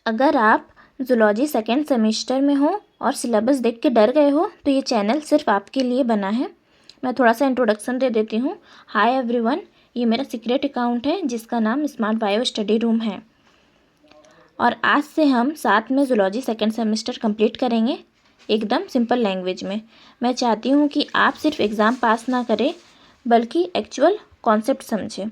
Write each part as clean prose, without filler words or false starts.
अगर आप zoology second semester में हो और सिलेबस देख के डर गए हो तो ये चैनल सिर्फ आपके लिए बना है। मैं थोड़ा सा इंट्रोडक्शन दे देती हूँ। हाय एवरीवन, ये मेरा सीक्रेट अकाउंट है जिसका नाम स्मार्ट बायो स्टडी रूम है और आज से हम साथ में जूलॉजी सेकेंड सेमेस्टर कंप्लीट करेंगे एकदम सिंपल लैंग्वेज में। मैं चाहती हूँ कि आप सिर्फ एग्ज़ाम पास ना करें बल्कि एक्चुअल कॉन्सेप्ट समझें।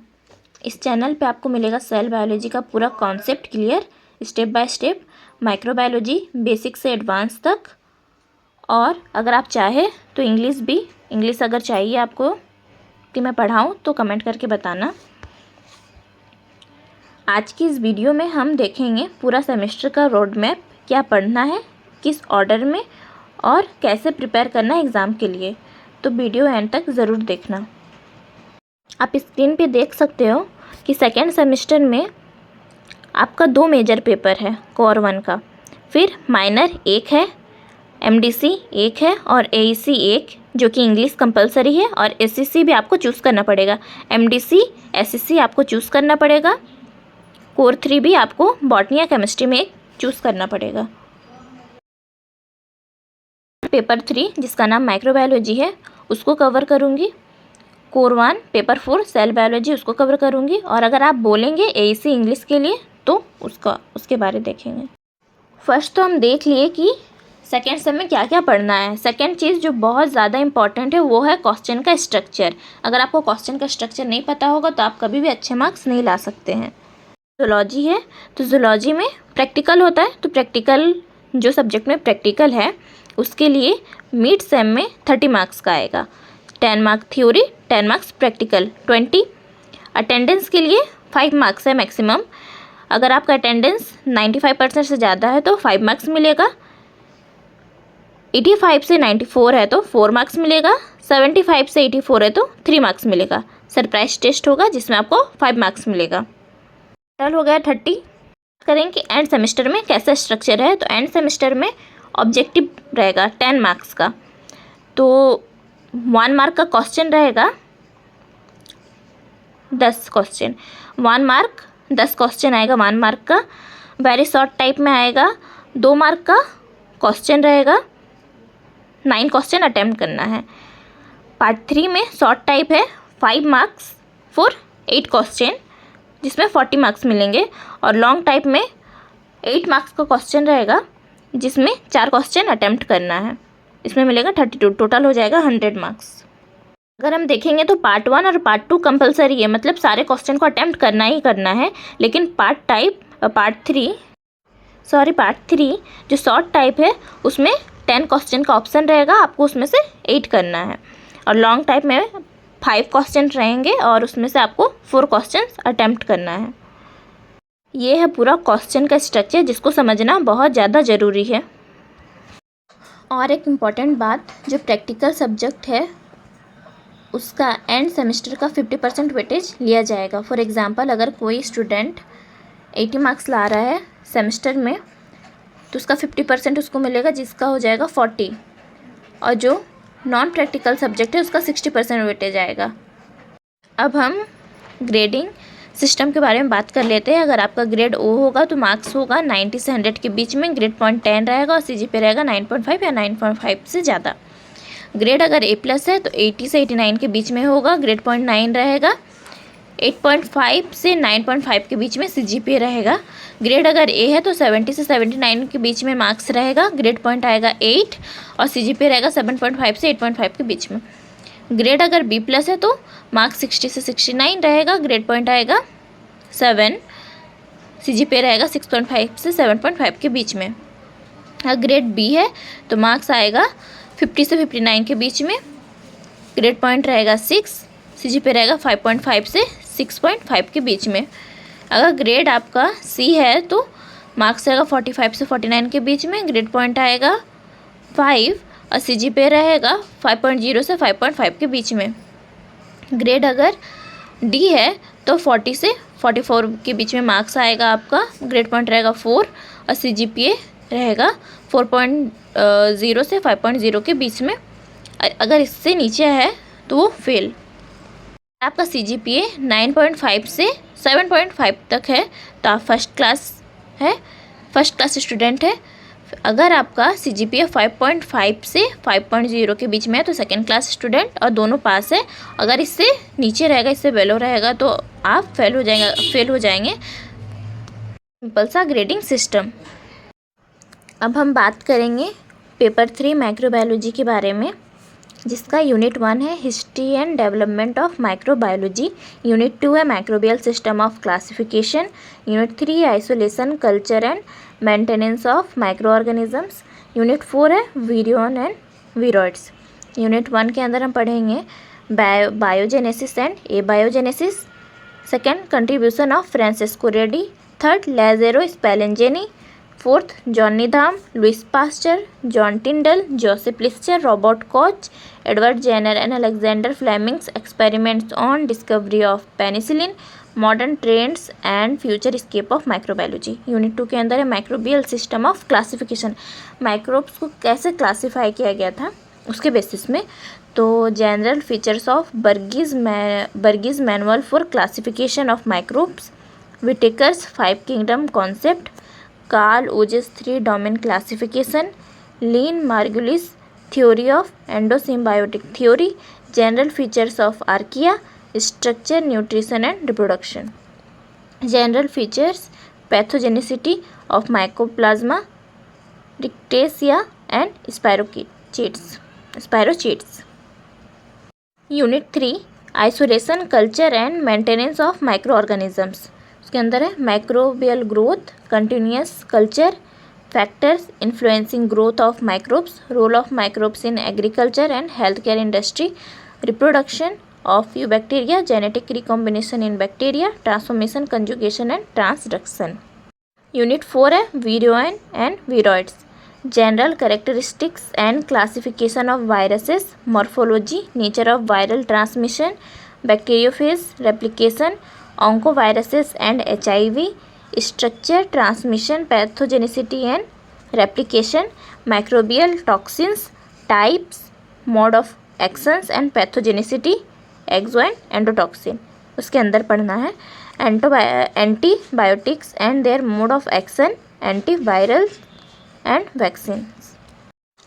इस चैनल पे आपको मिलेगा सेल बायोलॉजी का पूरा concept clear, step by step, microbiology basic से एडवांस तक। और अगर आप चाहे तो इंग्लिश भी, इंग्लिश अगर चाहिए आपको कि मैं पढ़ाऊँ तो कमेंट करके बताना। आज की इस वीडियो में हम देखेंगे पूरा सेमेस्टर का रोड मैप, क्या पढ़ना है, किस ऑर्डर में और कैसे प्रिपेयर करना है एग्ज़ाम के लिए। तो वीडियो एंड तक ज़रूर देखना। आप स्क्रीन पे देख सकते हो कि सेकेंड सेमेस्टर में आपका 2 मेजर पेपर है कोर 1 का, फिर माइनर 1 है, एमडीसी 1 है और एईसी 1 जो कि इंग्लिश कंपलसरी है और एसईसी भी आपको चूज़ करना पड़ेगा। एमडीसी एसईसी आपको चूज़ करना पड़ेगा। कोर 3 भी आपको बॉटनी या केमिस्ट्री में एक चूज़ करना पड़ेगा। पेपर 3 जिसका नाम माइक्रोबायोलॉजी है उसको कवर करूँगी। कोर 1 पेपर 4 सेल बायोलॉजी उसको कवर करूँगी। और अगर आप बोलेंगे एईसी इंग्लिश के लिए तो उसके बारे देखेंगे। फर्स्ट तो हम देख लिए कि सेकेंड सेम में क्या क्या पढ़ना है। सेकेंड चीज़ जो बहुत ज़्यादा इंपॉर्टेंट है वो है क्वेश्चन का स्ट्रक्चर। अगर आपको क्वेश्चन का स्ट्रक्चर नहीं पता होगा तो आप कभी भी अच्छे मार्क्स नहीं ला सकते हैं। जूलॉजी है तो जूलॉजी में प्रैक्टिकल होता है, तो प्रैक्टिकल जो सब्जेक्ट में प्रैक्टिकल है उसके लिए मिड सेम में 30 मार्क्स का आएगा। 10 mark theory, 10 marks practical, 20 attendance के लिए 5 मार्क्स है मैक्सिमम। अगर आपका अटेंडेंस 95% से ज़्यादा है तो 5 मार्क्स मिलेगा। 85 से 94 है तो 4 मार्क्स मिलेगा। 75 से 84 है तो 3 मार्क्स मिलेगा। सरप्राइज टेस्ट होगा जिसमें आपको 5 मार्क्स मिलेगा। टोटल हो गया 30। करेंगे कि एंड सेमेस्टर में कैसा स्ट्रक्चर है। तो एंड सेमेस्टर में ऑब्जेक्टिव रहेगा 10 मार्क्स का, तो 1 मार्क का क्वेश्चन रहेगा 10 क्वेश्चन। 1 मार्क 10 क्वेश्चन आएगा 1 मार्क का। वेरी शॉर्ट टाइप में आएगा। 2 मार्क का क्वेश्चन रहेगा, 9 क्वेश्चन अटेम्प्ट करना है। पार्ट 3 में शॉर्ट टाइप है, 5 मार्क्स फॉर 8 क्वेश्चन जिसमें 40 मार्क्स मिलेंगे। और लॉन्ग टाइप में 8 मार्क्स का क्वेश्चन रहेगा जिसमें 4 क्वेश्चन अटेम्प्ट करना है। इसमें मिलेगा 32, टोटल हो जाएगा 100 मार्क्स। अगर हम देखेंगे तो पार्ट 1 और पार्ट 2 कंपलसरी है, मतलब सारे क्वेश्चन को अटेम्प्ट करना ही करना है। लेकिन पार्ट 3 जो शॉर्ट टाइप है उसमें 10 क्वेश्चन का ऑप्शन रहेगा, आपको उसमें से 8 करना है। और लॉन्ग टाइप में 5 क्वेश्चन रहेंगे और उसमें से आपको 4 क्वेश्चन अटेम्प्ट करना है। ये है पूरा क्वेश्चन का स्ट्रक्चर जिसको समझना बहुत ज़्यादा ज़रूरी है। और एक इम्पॉर्टेंट बात, जो प्रैक्टिकल सब्जेक्ट है उसका एंड सेमेस्टर का 50% वेटेज लिया जाएगा। फॉर एग्ज़ाम्पल अगर कोई स्टूडेंट 80 मार्क्स ला रहा है सेमेस्टर में तो उसका 50% उसको मिलेगा जिसका हो जाएगा 40। और जो नॉन प्रैक्टिकल सब्जेक्ट है उसका 60% वेटेज आएगा। अब हम ग्रेडिंग सिस्टम के बारे में बात कर लेते हैं। अगर आपका ग्रेड ओ होगा तो मार्क्स होगा 90 से 100 के बीच में, ग्रेड पॉइंट 10 रहेगा और सीजीपी रहेगा 9.5 या 9.5 से ज़्यादा। ग्रेड अगर ए प्लस है तो 80 से 89 के बीच में होगा, ग्रेड पॉइंट 9 रहेगा। 8.5 से 9.5 के बीच में सीजीपी रहेगा। ग्रेड अगर ए है तो 70 से 79 के बीच में मार्क्स रहेगा, ग्रेड पॉइंट आएगा 8 और सीजीपी रहेगा 7.5 से 8.5 के बीच में। ग्रेड अगर बी प्लस है तो मार्क्स 60 से 69 रहेगा, ग्रेड पॉइंट आएगा 7, सीजीपी रहेगा 6.5 से 7.5 के बीच में। अगर ग्रेड बी है तो मार्क्स आएगा 50 से 59 के बीच में, ग्रेड पॉइंट रहेगा 6, सीजीपी रहेगा 5.5 से 6.5 के बीच में। अगर ग्रेड आपका सी है तो मार्क्स रहेगा 45 से 49 के बीच में, ग्रेड पॉइंट आएगा 5 और सीजीपी रहेगा 5.0 से 5.5 के बीच में। ग्रेड अगर डी है तो 40 से 44 के बीच में मार्क्स आएगा आपका, ग्रेड पॉइंट रहेगा 4 और सीजीपीए रहेगा 4.0 से 5.0 के बीच में। अगर इससे नीचे है तो वो फेल। आपका CGPA 9.5 से 7.5 तक है तो आप फर्स्ट क्लास है। फर्स्ट क्लास स्टूडेंट है। अगर आपका CGPA 5.5 से 5.0 के बीच में है तो सेकेंड क्लास स्टूडेंट, और दोनों पास है। अगर इससे नीचे रहेगा, इससे बेलो रहेगा तो आप फेल हो जाएंगे। सिंपल सा ग्रेडिंग सिस्टम। अब हम बात करेंगे पेपर 3 माइक्रोबायोलॉजी के बारे में, जिसका यूनिट 1 है history and development of microbiology, unit 2 है microbial system of classification, unit 3 है isolation, culture and maintenance of micro organisms, unit 4 है विरियन एंड विरोइड्स। यूनिट 1 के अंदर हम पढ़ेंगे biogenesis and abiogenesis, second contribution of Francesco Redi, third Lazzaro Spallanzani, fourth John Needham, Louis Pasteur, John Tyndall, Joseph Lister, Robert Koch, Edward Jenner and Alexander Fleming's experiments on discovery of penicillin, modern trends and future scope of microbiology. Unit 2 के अंदर है microbial system of classification, microbes को कैसे classify किया गया था उसके basis में। तो general features of Bergey's manual for classification of microbes, Whittaker's 5 kingdom concept, Carl Woese's 3 domain classification, Lynn Margulis theory of endosymbiotic theory, general features of archaea, structure, nutrition and reproduction, general features, pathogenicity of Mycoplasma, Rickettsia and spirochetes. Unit 3 isolation, culture and maintenance of micro organisms, उसके अंदर है microbial growth, continuous culture, factors influencing growth of microbes, role of microbes in agriculture and health care industry, reproduction of eubacteria, genetic recombination in bacteria, transformation, conjugation and transduction. Unit 4 है virion and viroids, general characteristics and classification of viruses, morphology, nature of viral transmission, bacteriophage, replication, oncoviruses and HIV, structure, transmission, pathogenicity and replication, microbial toxins, types, mode of actions and pathogenicity, exo and endotoxin। उसके अंदर पढ़ना है antibiotics and their mode of action, antiviral and vaccine.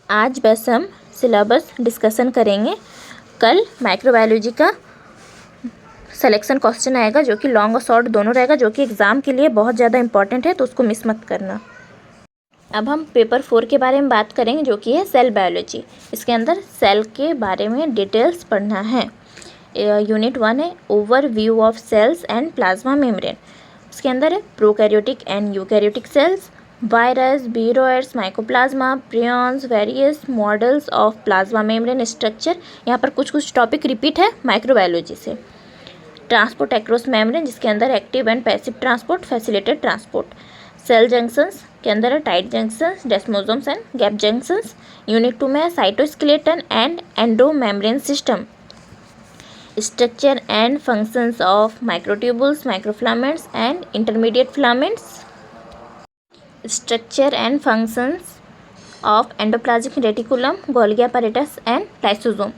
आज बस हम syllabus discussion करेंगे। कल microbiology का सिलेक्शन क्वेश्चन आएगा जो कि लॉन्ग और शॉर्ट दोनों रहेगा, जो कि एग्ज़ाम के लिए बहुत ज़्यादा इंपॉर्टेंट है, तो उसको मिस मत करना। अब हम पेपर 4 के बारे में बात करेंगे जो कि है सेल बायोलॉजी। इसके अंदर सेल के बारे में डिटेल्स पढ़ना है। यूनिट 1 है overview of cells and plasma membrane, उसके अंदर है prokaryotic and eukaryotic cells, virus, viroids, Mycoplasma, prions, various models of plasma membrane structure. यहाँ पर कुछ टॉपिक रिपीट है माइक्रोबायोलॉजी से। ट्रांसपोर्ट एक्रोस मेम्ब्रेन, जिसके अंदर active and passive transport, facilitated transport. Cell junctions के अंदर है tight junctions, desmosomes and gap junctions. Unit 2 में है cytoskeleton and endo membrane system, structure and functions of microtubules, microfilaments and intermediate filaments, structure and functions of endoplasmic reticulum, Golgi apparatus and lysosome.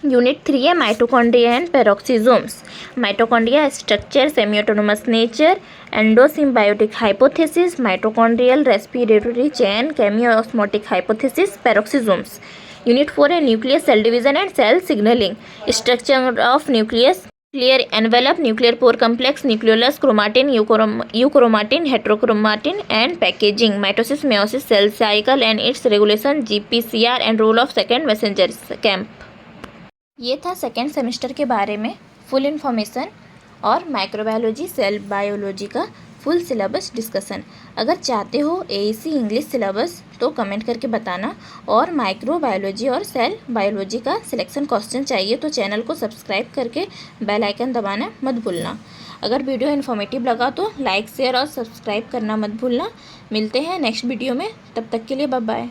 Unit 3 है mitochondria and peroxisomes, mitochondria structure, semi autonomous nature, endosymbiotic hypothesis, mitochondrial respiratory chain, chemiosmotic hypothesis, peroxisomes. Unit 4 है nucleus, cell division and cell signalling, structure of nucleus, nuclear envelope, nuclear pore complex, nucleolus, chromatin, euchromatin, heterochromatin and packaging, mitosis, meiosis, cell cycle and its regulation, GPCR and role of second messenger camp. ये था second semester के बारे में full information और microbiology, cell biology का full syllabus discussion. अगर चाहते हो AEC इंग्लिश सिलेबस तो कमेंट करके बताना, और माइक्रोबायोलॉजी और सेल बायोलॉजी का सिलेक्शन क्वेश्चन चाहिए तो चैनल को सब्सक्राइब करके बेल आइकन दबाना मत भूलना। अगर वीडियो इन्फॉर्मेटिव लगा तो लाइक, शेयर और सब्सक्राइब करना मत भूलना। मिलते हैं नेक्स्ट वीडियो में, तब तक के लिए बाय बाय।